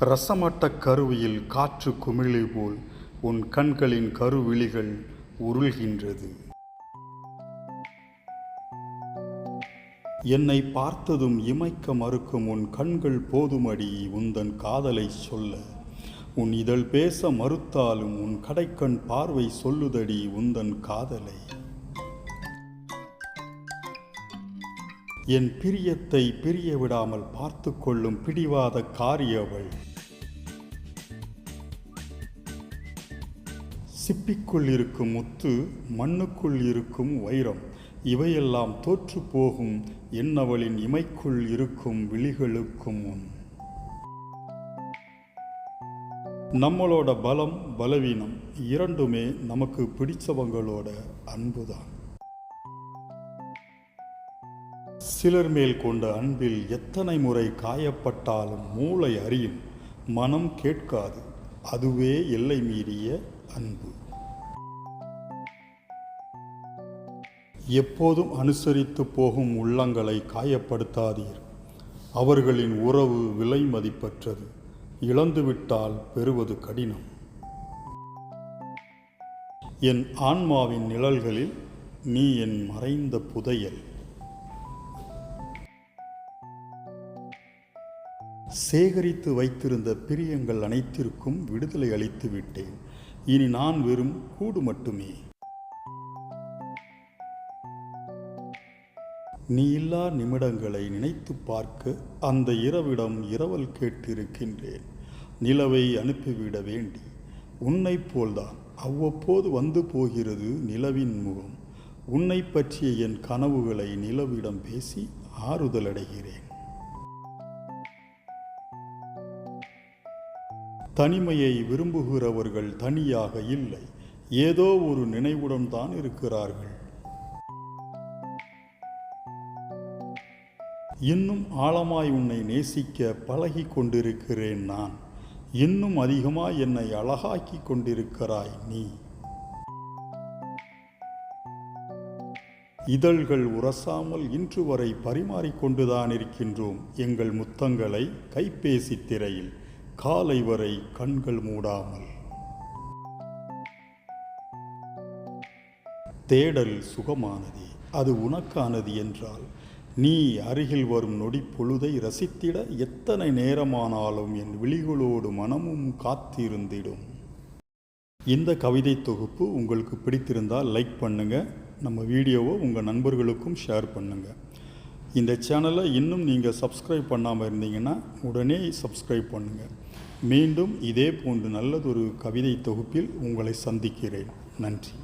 ரசமட்ட கருவியில் காற்று குமிழி போல் உன் கண்களின் கருவிழிகள் உருள்கின்றது. என்னை பார்த்ததும் இமைக்க மறுக்கும் உன் கண்கள் போதுமடி உந்தன் காதலை சொல்ல. உன் இதழ் பேச மறுத்தாலும் உன் கடைக்கண் பார்வை சொல்லுதடி உந்தன் காதலை. என் பிரியத்தை பிரிய விடாமல் பார்த்து கொள்ளும் பிடிவாத காரியவள். சிப்பிக்குள் இருக்கும் முத்து, மண்ணுக்குள் இருக்கும் வைரம், இவையெல்லாம் தோற்று போகும் என்னவளின் இமைக்குள் இருக்கும் விழிகளுக்கும் முன். நம்மளோட பலம் பலவீனம் இரண்டுமே நமக்கு பிடிச்சவங்களோட அன்புதான். சிலர் மேல் கொண்ட அன்பில் எத்தனை முறை காயப்பட்டாலும் மூளை அறியும், மனம் கேட்காது. அதுவே எல்லை மீறிய அன்பு. எப்போதும் அனுசரித்து போகும் உள்ளங்களை காயப்படுத்தாதீர். அவர்களின் உறவு விலை மதிப்பற்றது. இழந்துவிட்டால் பெறுவது கடினம். என் ஆன்மாவின் நிழல்களில் நீ என் மறைந்த புதையல். சேகரித்து வைத்திருந்த பிரியங்கள் அனைத்திற்கும் விடுதலை அளித்து விட்டேன். இனி நான் வெறும் கூடு மட்டுமே. நீ இல்லா நிமிடங்களை நினைத்து பார்க்க அந்த இரவிடம் இரவல் கேட்டிருக்கின்றேன். நிலவை அனுப்பிவிட வேண்டி. உன்னை போல்தான் அவ்வப்போது வந்து போகிறது நிலவின் முகம். உன்னை பற்றிய என் கனவுகளை நிலவிடம் பேசி ஆறுதலடைகிறேன். தனிமையை விரும்புகிறவர்கள் தனியாக இல்லை, ஏதோ ஒரு நினைவுடன் தான் இருக்கிறார்கள். இன்னும் ஆழமாய் உன்னை நேசிக்க பழகி கொண்டிருக்கிறேன் நான். இன்னும் அதிகமாய் என்னை அழகாக்கி கொண்டிருக்கிறாய் நீ. இதழ்கள் உரசாமல் இன்று வரை பரிமாறிக்கொண்டுதான் இருக்கின்றோம் எங்கள் முத்தங்களை கைபேசி திரையில், காலை வரை கண்கள் மூடாமல். தேடல் சுகமானது, அது உனக்கானது என்றால் நீ அருகில் வரும் நொடி பொழுதை ரசித்திட எத்தனை நேரமானாலும் என் விழிகளோடு மனமும் காத்திருந்திடும். இந்த கவிதை தொகுப்பு உங்களுக்கு பிடித்திருந்தால் லைக் பண்ணுங்கள். நம்ம வீடியோவை உங்கள் நண்பர்களுக்கும் ஷேர் பண்ணுங்கள். இந்த சேனலை இன்னும் நீங்கள் சப்ஸ்கிரைப் பண்ணாமல் இருந்தீங்கன்னா உடனே சப்ஸ்கிரைப் பண்ணுங்கள். மீண்டும் இதே போன்று நல்லதொரு கவிதை தொகுப்பில் உங்களை சந்திக்கிறேன். நன்றி.